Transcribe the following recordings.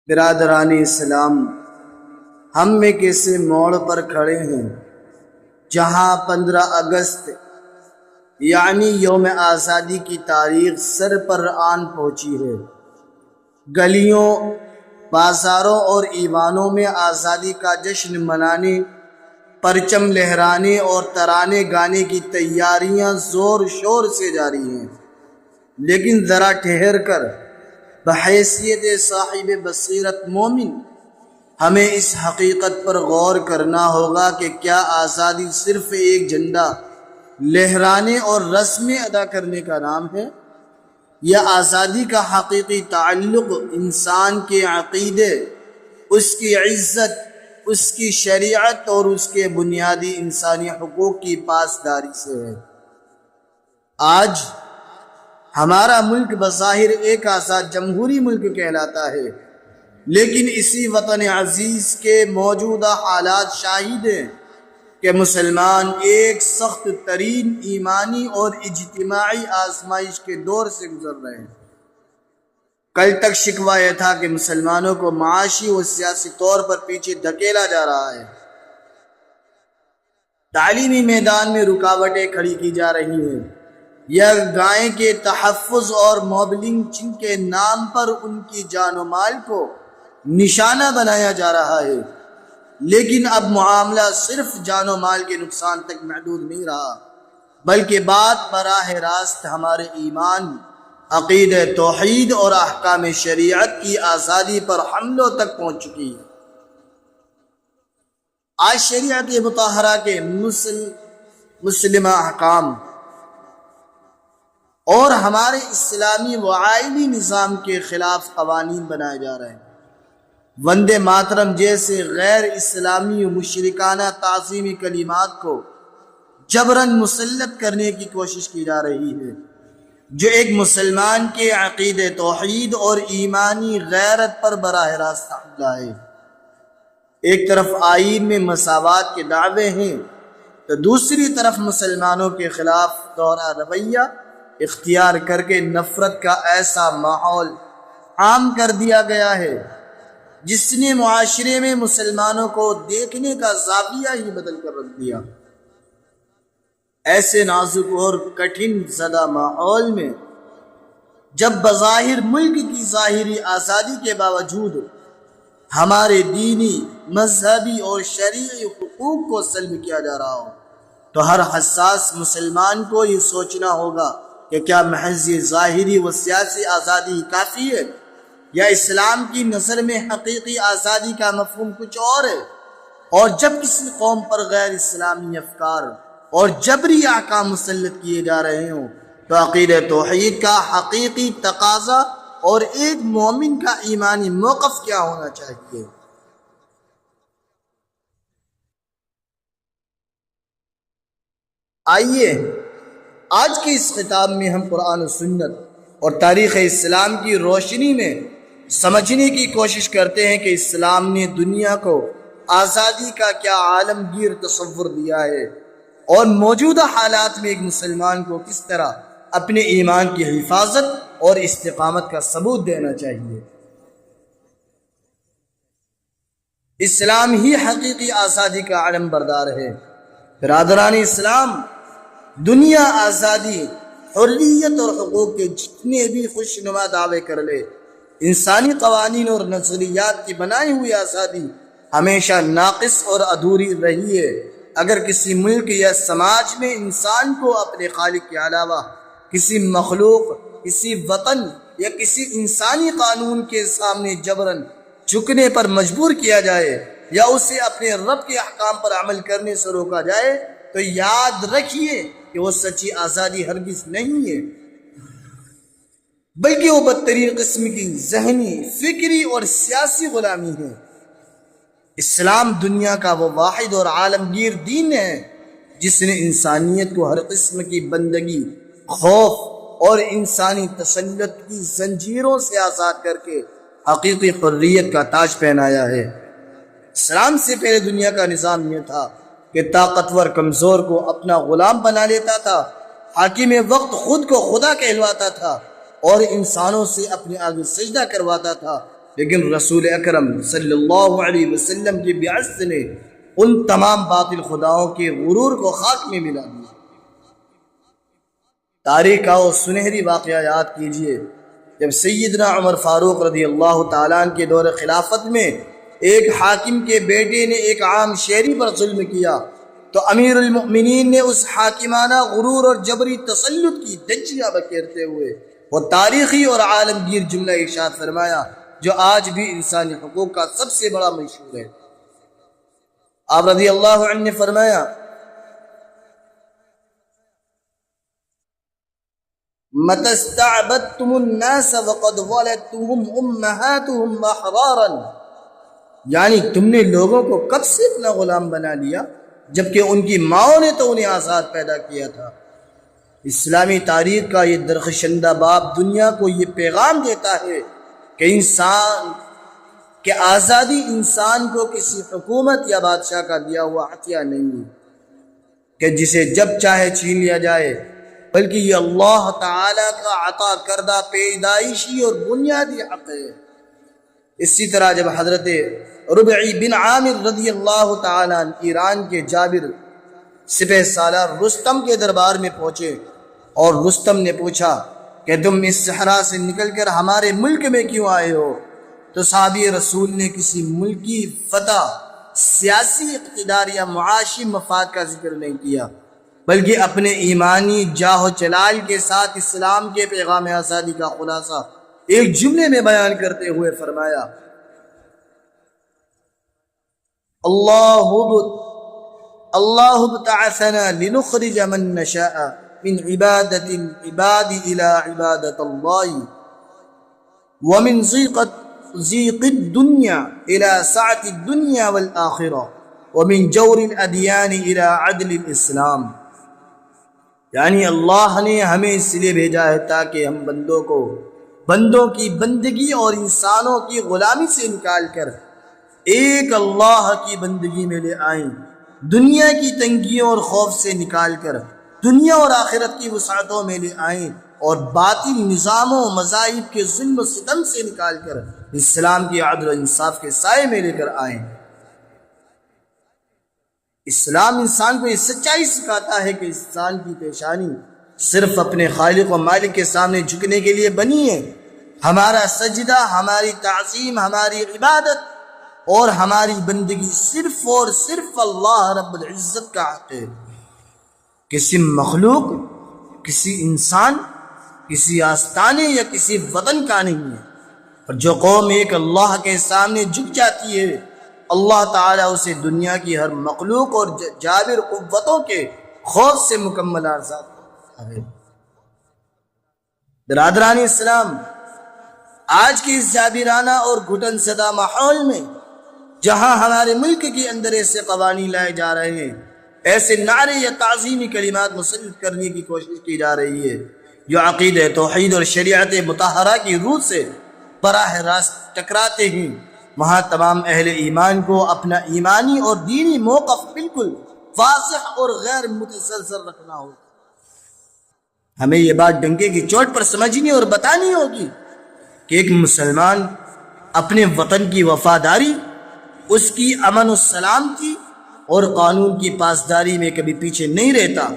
برادران اسلام، ہم میں کیسے موڑ پر کھڑے ہیں جہاں 15 اگست یعنی یوم آزادی کی تاریخ سر پر آن پہنچی ہے۔ گلیوں، بازاروں اور ایوانوں میں آزادی کا جشن منانے، پرچم لہرانے اور ترانے گانے کی تیاریاں زور شور سے جاری ہیں، لیکن ذرا ٹھہر کر بحیثیت صاحب بصیرت مومن ہمیں اس حقیقت پر غور کرنا ہوگا کہ کیا آزادی صرف ایک جھنڈا لہرانے اور رسمیں ادا کرنے کا نام ہے، یا آزادی کا حقیقی تعلق انسان کے عقیدے، اس کی عزت، اس کی شریعت اور اس کے بنیادی انسانی حقوق کی پاسداری سے ہے۔ آج ہمارا ملک بظاہر ایک آزاد جمہوری ملک کہلاتا ہے، لیکن اسی وطن عزیز کے موجودہ حالات شاہد ہیں کہ مسلمان ایک سخت ترین ایمانی اور اجتماعی آزمائش کے دور سے گزر رہے ہیں۔ کل تک شکوہ یہ تھا کہ مسلمانوں کو معاشی و سیاسی طور پر پیچھے دھکیلا جا رہا ہے، تعلیمی میدان میں رکاوٹیں کھڑی کی جا رہی ہیں، یا گائیں کے تحفظ اور موبلنگ کے نام پر ان کی جان و مال کو نشانہ بنایا جا رہا ہے۔ لیکن اب معاملہ صرف جان و مال کے نقصان تک محدود نہیں رہا، بلکہ بات براہ راست ہمارے ایمان، عقیدہ توحید اور احکام شریعت کی آزادی پر حملوں تک پہنچ چکی ہے۔ آج شریعت مطہرہ کے مسلمہ احکام اور ہمارے اسلامی و آئینی نظام کے خلاف قوانین بنائے جا رہے ہیں۔ وندے ماترم جیسے غیر اسلامی و مشرکانہ تعظیمی کلمات کو جبراً مسلط کرنے کی کوشش کی جا رہی ہے، جو ایک مسلمان کے عقید توحید اور ایمانی غیرت پر براہ راست حملہ ہے۔ ایک طرف آئین میں مساوات کے دعوے ہیں، تو دوسری طرف مسلمانوں کے خلاف دورہ رویہ اختیار کر کے نفرت کا ایسا ماحول عام کر دیا گیا ہے جس نے معاشرے میں مسلمانوں کو دیکھنے کا زاویہ ہی بدل کر رکھ دیا۔ ایسے نازک اور کٹھن زدہ ماحول میں جب بظاہر ملک کی ظاہری آزادی کے باوجود ہمارے دینی، مذہبی اور شرعی حقوق کو سلب کیا جا رہا ہو، تو ہر حساس مسلمان کو یہ سوچنا ہوگا کہ کیا محض ظاہری و سیاسی آزادی کافی ہے، یا اسلام کی نظر میں حقیقی آزادی کا مفہوم کچھ اور ہے؟ اور جب کسی قوم پر غیر اسلامی افکار اور جبری احکام مسلط کیے جا رہے ہوں، تو عقیدہ توحید کا حقیقی تقاضا اور ایک مومن کا ایمانی موقف کیا ہونا چاہیے؟ آئیے آج کے اس خطاب میں ہم قرآن و سنت اور تاریخ اسلام کی روشنی میں سمجھنے کی کوشش کرتے ہیں کہ اسلام نے دنیا کو آزادی کا کیا عالمگیر تصور دیا ہے، اور موجودہ حالات میں ایک مسلمان کو کس طرح اپنے ایمان کی حفاظت اور استقامت کا ثبوت دینا چاہیے۔ اسلام ہی حقیقی آزادی کا علم بردار ہے۔ برادران اسلام، دنیا آزادی، حریت اور حقوق کے جتنے بھی خوشنما دعوے کر لے، انسانی قوانین اور نظریات کی بنائی ہوئی آزادی ہمیشہ ناقص اور ادھوری رہی ہے۔ اگر کسی ملک یا سماج میں انسان کو اپنے خالق کے علاوہ کسی مخلوق، کسی وطن یا کسی انسانی قانون کے سامنے جبراً جھکنے پر مجبور کیا جائے، یا اسے اپنے رب کے احکام پر عمل کرنے سے روکا جائے، تو یاد رکھیے کہ وہ سچی آزادی ہرگز نہیں ہے، بلکہ وہ بدترین قسم کی ذہنی، فکری اور سیاسی غلامی ہے۔ اسلام دنیا کا وہ واحد اور عالمگیر دین ہے جس نے انسانیت کو ہر قسم کی بندگی، خوف اور انسانی تسلط کی زنجیروں سے آزاد کر کے حقیقی حریت کا تاج پہنایا ہے۔ اسلام سے پہلے دنیا کا نظام یہ تھا کہ طاقتور کمزور کو اپنا غلام بنا لیتا تھا، حاکم وقت خود کو خدا کہلواتا تھا اور انسانوں سے اپنے آگے سجدہ کرواتا تھا، لیکن رسول اکرم صلی اللہ علیہ وسلم کی بعثت نے ان تمام باطل خداؤں کے غرور کو خاک میں ملا دیا۔ تاریخ کا وہ سنہری واقعہ یاد کیجئے جب سیدنا عمر فاروق رضی اللہ تعالیٰ عنہ کے دور خلافت میں ایک حاکم کے بیٹے نے ایک عام شہری پر ظلم کیا تو امیر المؤمنین نے اس حاکمانہ غرور اور جبری تسلط کی دھجیاں بکھیرتے ہوئے وہ تاریخی اور عالمگیر جملہ ارشاد فرمایا جو آج بھی انسانی حقوق کا سب سے بڑا منشور ہے۔ آپ رضی اللہ عنہ نے فرمایا مَتَى اسْتَعْبَدْتُمُ النَّاسَ وَقَدْ وَلَدْتُهُمْ أُمَّهَاتُهُمْ أَحْرَارًا، یعنی تم نے لوگوں کو کب سے اپنا غلام بنا لیا جبکہ ان کی ماؤں نے تو انہیں آزاد پیدا کیا تھا۔ اسلامی تاریخ کا یہ درخشندہ باب دنیا کو یہ پیغام دیتا ہے کہ آزادی انسان کو کسی حکومت یا بادشاہ کا دیا ہوا عطیہ نہیں ہے کہ جسے جب چاہے چھین لیا جائے، بلکہ یہ اللہ تعالیٰ کا عطا کردہ پیدائشی اور بنیادی حق ہے۔ اسی طرح جب حضرت ربعی بن عامر رضی اللہ تعالیٰ عنہ ایران کے جابر سپہ سالار رستم کے دربار میں پہنچے اور رستم نے پوچھا کہ تم اس صحرا سے نکل کر ہمارے ملک میں کیوں آئے ہو؟ تو صحابی رسول نے کسی ملکی فتح، سیاسی اقتدار یا معاشی مفاد کا ذکر نہیں کیا، بلکہ اپنے ایمانی جاہ و جلال کے ساتھ اسلام کے پیغام آزادی کا خلاصہ ایک جملے میں بیان کرتے ہوئے فرمایا اللہ ابتعثنا لنخرج من نشاء من عبادة العباد إلى عبادة الله ومن ضيق الدنيا إلى سعة الدنيا والآخرة ومن جور الأديان إلى عدل الإسلام، یعنی اللہ نے ہمیں اس لیے بھیجا ہے تاکہ ہم بندوں کی بندگی اور انسانوں کی غلامی سے نکال کر ایک اللہ کی بندگی میں لے آئیں، دنیا کی تنگیوں اور خوف سے نکال کر دنیا اور آخرت کی وسعتوں میں لے آئیں، اور باطل نظاموں و مذاہب کے ظلم و ستم سے نکال کر اسلام کی عدل و انصاف کے سائے میں لے کر آئیں۔ اسلام انسان کو یہ سچائی سکھاتا ہے کہ انسان کی پیشانی صرف اپنے خالق و مالک کے سامنے جھکنے کے لیے بنی ہے۔ ہمارا سجدہ، ہماری تعظیم، ہماری عبادت اور ہماری بندگی صرف اور صرف اللہ رب العزت کا حق ہے، کسی مخلوق، کسی انسان، کسی آستانے یا کسی وطن کا نہیں ہے۔ اور جو قوم ایک اللہ کے سامنے جھک جاتی ہے، اللہ تعالیٰ اسے دنیا کی ہر مخلوق اور جابر قوتوں کے خوف سے مکمل آزاد کرتا ہے۔ برادران اسلام، آج کے اس جابرانہ اور گھٹن زدہ ماحول میں جہاں ہمارے ملک کے اندر ایسے قوانین لائے جا رہے ہیں، ایسے نعرے یا تعظیمی کلمات مسلط کرنے کی کوشش کی جا رہی ہے جو عقیدہ توحید اور شریعت مطہرہ کی روح سے براہ راست ٹکراتے ہیں، وہاں تمام اہل ایمان کو اپنا ایمانی اور دینی موقف بالکل واضح اور غیر متزلزل رکھنا ہوگا۔ ہمیں یہ بات ڈنکے کی چوٹ پر سمجھنی اور بتانی ہوگی کہ ایک مسلمان اپنے وطن کی وفاداری، اس کی امن و سلامتی اور قانون کی پاسداری میں کبھی پیچھے نہیں رہتا،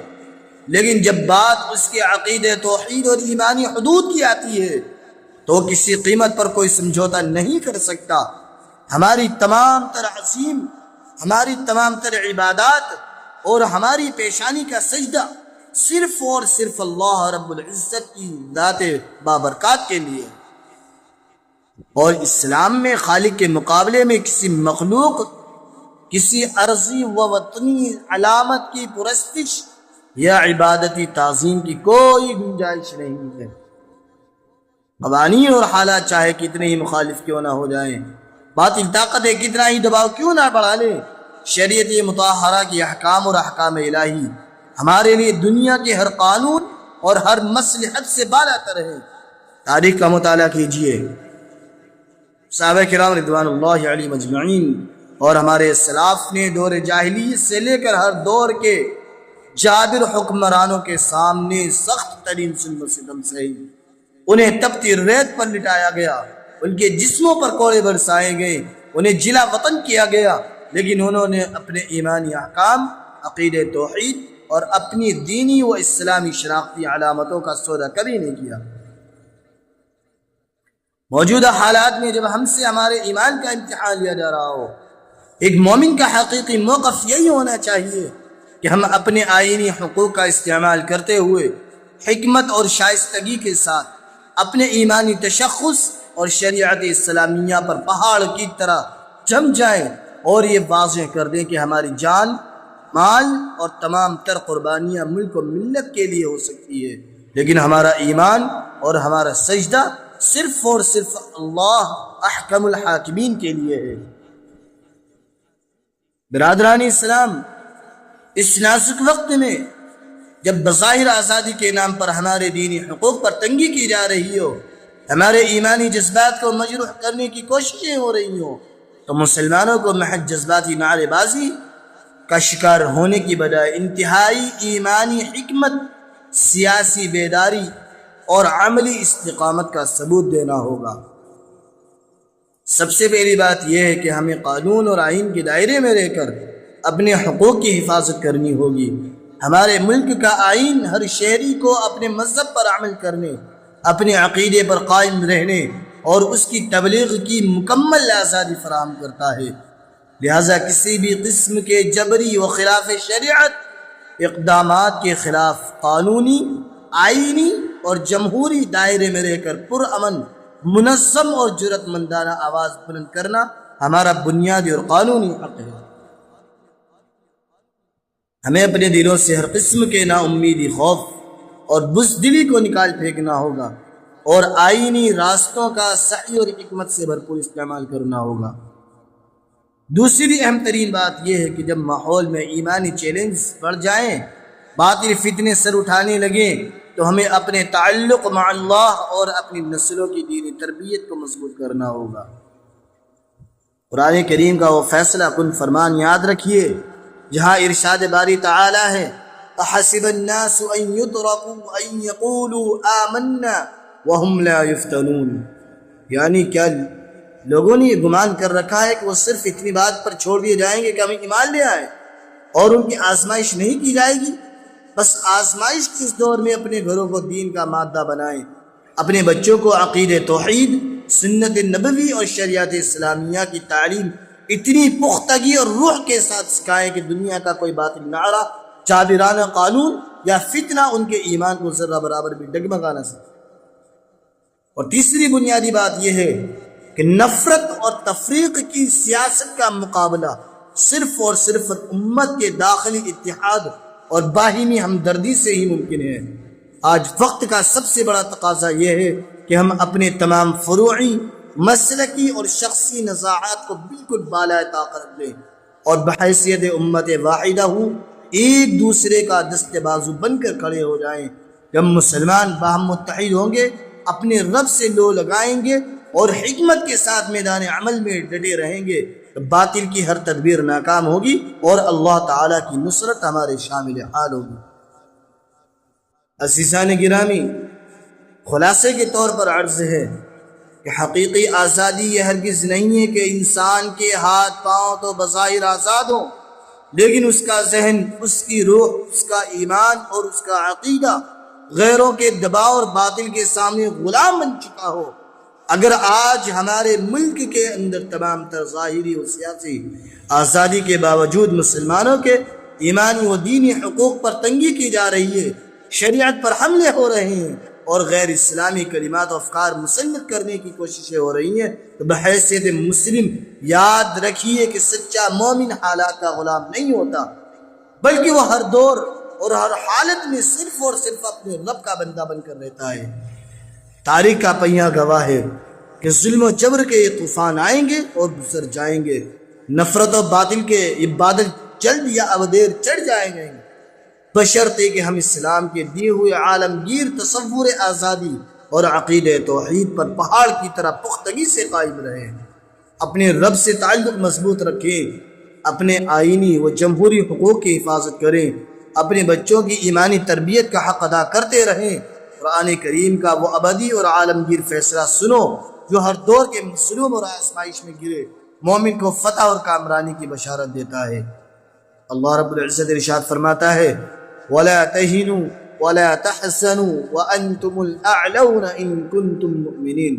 لیکن جب بات اس کے عقیدہ توحید اور ایمانی حدود کی آتی ہے تو کسی قیمت پر کوئی سمجھوتا نہیں کر سکتا۔ ہماری تمام تر عظیم، ہماری تمام تر عبادات اور ہماری پیشانی کا سجدہ صرف اور صرف اللہ رب العزت کی ذات بابرکات کے لیے، اور اسلام میں خالق کے مقابلے میں کسی مخلوق، کسی عرضی و وطنی علامت کی پرستش یا عبادتی تعظیم کی کوئی گنجائش نہیں ہے۔ قوانین اور حالات چاہے کتنے ہی مخالف کیوں نہ ہو جائیں، باطل طاقتیں کتنا ہی دباؤ کیوں نہ بڑھا لیں، شریعت مطہرہ کی احکام اور احکام الہی ہمارے لیے دنیا کے ہر قانون اور ہر مصلحت سے بالا تر ہے۔ تاریخ کا مطالعہ کیجئے، صحابہ کرام رضوان اللہ علیہم اجمعین اور ہمارے اسلاف نے دور جاہلیت سے لے کر ہر دور کے جابر حکمرانوں کے سامنے سخت ترین ظلم و ستم سہی، انہیں تپتی ریت پر لٹایا گیا، ان کے جسموں پر کوڑے برسائے گئے، انہیں جلا وطن کیا گیا، لیکن انہوں نے اپنے ایمانی احکام، عقیدہ توحید اور اپنی دینی و اسلامی شناختی علامتوں کا سودا کبھی نہیں کیا۔ موجودہ حالات میں جب ہم سے ہمارے ایمان کا امتحان لیا جا رہا ہو، ایک مومن کا حقیقی موقف یہی ہونا چاہیے کہ ہم اپنے آئینی حقوق کا استعمال کرتے ہوئے حکمت اور شائستگی کے ساتھ اپنے ایمانی تشخص اور شریعت اسلامیہ پر پہاڑ کی طرح جم جائیں اور یہ واضح کر دیں کہ ہماری جان، مال اور تمام تر قربانیاں ملک و ملت کے لیے ہو سکتی ہے، لیکن ہمارا ایمان اور ہمارا سجدہ صرف اور صرف اللہ احکم الحاکمین کے لیے ہے۔ برادران اسلام، اس نازک وقت میں جب بظاہر آزادی کے نام پر ہمارے دینی حقوق پر تنگی کی جا رہی ہو، ہمارے ایمانی جذبات کو مجروح کرنے کی کوششیں ہو رہی ہوں، تو مسلمانوں کو محض جذباتی نعرے بازی کا شکار ہونے کی بجائے انتہائی ایمانی حکمت، سیاسی بیداری اور عملی استقامت کا ثبوت دینا ہوگا۔ سب سے پہلی بات یہ ہے کہ ہمیں قانون اور آئین کے دائرے میں رہ کر اپنے حقوق کی حفاظت کرنی ہوگی۔ ہمارے ملک کا آئین ہر شہری کو اپنے مذہب پر عمل کرنے، اپنے عقیدے پر قائم رہنے اور اس کی تبلیغ کی مکمل آزادی فراہم کرتا ہے، لہذا کسی بھی قسم کے جبری و خلاف شریعت اقدامات کے خلاف قانونی، آئینی اور جمہوری دائرے میں رہ کر پرامن، منظم اور جرأت مندانہ آواز بلند کرنا ہمارا بنیادی اور قانونی حق ہے۔ ہمیں اپنے دلوں سے ہر قسم کے نا امیدی، خوف اور بزدلی کو نکال پھینکنا ہوگا اور آئینی راستوں کا صحیح اور حکمت سے بھرپور استعمال کرنا ہوگا۔ دوسری اہم ترین بات یہ ہے کہ جب ماحول میں ایمانی چیلنج بڑھ جائیں، باطل فتنے سر اٹھانے لگیں، تو ہمیں اپنے تعلق مع اللہ اور اپنی نسلوں کی دینی تربیت کو مضبوط کرنا ہوگا۔ قرآن کریم کا وہ فیصلہ کن فرمان یاد رکھیے جہاں ارشاد باری تعالی ہے، احسب الناس ان يتركوا ان يقولوا آمنا وهم لا يفتنون، یعنی کیا لوگوں نے یہ گمان کر رکھا ہے کہ وہ صرف اتنی بات پر چھوڑ دیے جائیں گے کہ ہم ایمان لے آئیں اور ان کی آزمائش نہیں کی جائے گی؟ بس آزمائش کے اس دور میں اپنے گھروں کو دین کا مادہ بنائیں، اپنے بچوں کو عقید توحید، سنت نبوی اور شریعت اسلامیہ کی تعلیم اتنی پختگی اور روح کے ساتھ سکھائیں کہ دنیا کا کوئی باطل نعرہ، جابرانہ قانون یا فتنہ ان کے ایمان کو ذرہ برابر بھی ڈگمگا نہ سکے۔ اور تیسری بنیادی بات یہ ہے کہ نفرت اور تفریق کی سیاست کا مقابلہ صرف اور صرف امت کے داخلی اتحاد اور باہمی ہمدردی سے ہی ممکن ہے۔ آج وقت کا سب سے بڑا تقاضا یہ ہے کہ ہم اپنے تمام فروعی، مسلکی اور شخصی نزاعات کو بالکل بالائے طاقت رکھ لیں اور بحیثیت امت واحدہ ایک دوسرے کا دست بازو بن کر کھڑے ہو جائیں۔ جب مسلمان باہم متحد ہوں گے، اپنے رب سے لو لگائیں گے اور حکمت کے ساتھ میدان عمل میں ڈٹے رہیں گے، باطل کی ہر تدبیر ناکام ہوگی اور اللہ تعالیٰ کی نصرت ہمارے شامل حال ہوگی۔ عزیزان گرامی، خلاصے کے طور پر عرض ہے کہ حقیقی آزادی یہ ہرگز نہیں ہے کہ انسان کے ہاتھ پاؤں تو بظاہر آزاد ہوں، لیکن اس کا ذہن، اس کی روح، اس کا ایمان اور اس کا عقیدہ غیروں کے دباؤ اور باطل کے سامنے غلام بن چکا ہو۔ اگر آج ہمارے ملک کے اندر تمام تر ظاہری و سیاسی آزادی کے باوجود مسلمانوں کے ایمانی و دینی حقوق پر تنگی کی جا رہی ہے، شریعت پر حملے ہو رہے ہیں اور غیر اسلامی کلمات و افکار مسلط کرنے کی کوششیں ہو رہی ہیں، تو بحیثیت مسلم یاد رکھیے کہ سچا مومن حالات کا غلام نہیں ہوتا، بلکہ وہ ہر دور اور ہر حالت میں صرف اور صرف اپنے رب کا بندہ بن کر رہتا ہے۔ تاریخ کا پہیہ گواہ ہے کہ ظلم و جبر کے یہ طوفان آئیں گے اور گزر جائیں گے، نفرت و باطل کے یہ بادل جلد یا اب دیر چڑھ جائیں گے، بشرطے کہ ہم اسلام کے دیے ہوئے عالمگیر تصور آزادی اور عقید توحید پر پہاڑ کی طرح پختگی سے قائم رہیں، اپنے رب سے تعلق مضبوط رکھیں، اپنے آئینی و جمہوری حقوق کی حفاظت کریں، اپنے بچوں کی ایمانی تربیت کا حق ادا کرتے رہیں، قرآن کریم کا وہ ابدی اور عالمگیر فیصلہ سنو جو ہر دور کے مظلوم اور آزمائش میں گرے مومن کو فتح اور کامرانی کی بشارت دیتا ہے۔ اللہ رب العزت ارشاد فرماتا ہے وَلَا تَهِنُوا وَلَا تَحْزَنُوا وَأَنْتُمُ الْأَعْلَوْنَ إِن كُنتُم مُؤْمِنِينَ،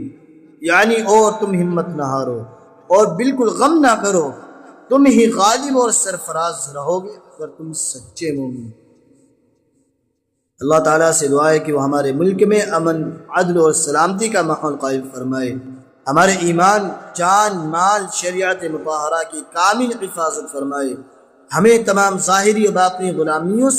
یعنی اور تم ہمت نہ ہارو اور بالکل غم نہ کرو، تم ہی غالب اور سرفراز رہو گے اگر تم سچے مومن۔ اللہ تعالیٰ سے دعا ہے کہ وہ ہمارے ملک میں امن، عدل اور سلامتی کا ماحول قائم فرمائے، ہمارے ایمان، جان، مال، شریعت مطہرہ کی کامل حفاظت فرمائے، ہمیں تمام ظاہری و باطنی غلامیوں سے